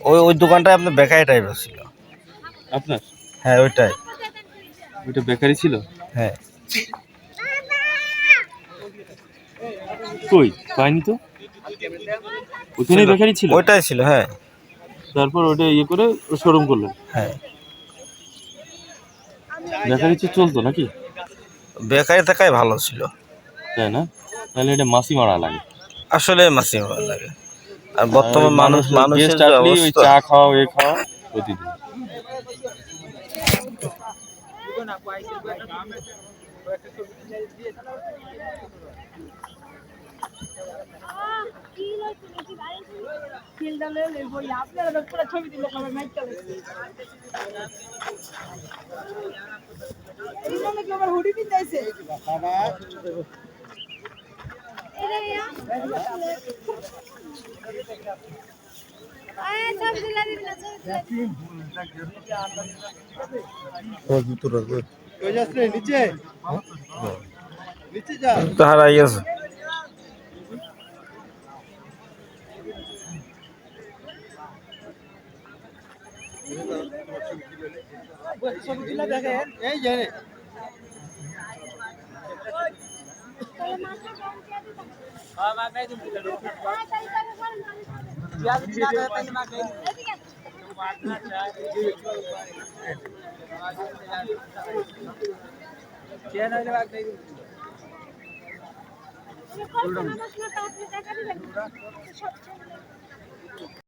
ওই ওই দোকানটায় আপনার বেকারি টাইপের ছিল। আপনার? হ্যাঁ ওইটাই। ওইটা বেকারি ছিল? হ্যাঁ। কই পাইনি তো। ওখানে বেকারি ছিল? ওইটাই ছিল, হ্যাঁ। তারপর ওটা ইয়ে করে শোরুম করলেন? হ্যাঁ। বেকারি চলতো নাকি? বেকারি থাকাই ভালো ছিল, তাই না? তাহলে এটা মাসি মারা লাগে। আসলে মাসি ভালো লাগে। আর বর্তমান মানুষের গেস্ট যে আসলেই ওই অবস্থা, চা খাওয়া এ খাওয়া প্রতিদিন। তো হারাই গেছে।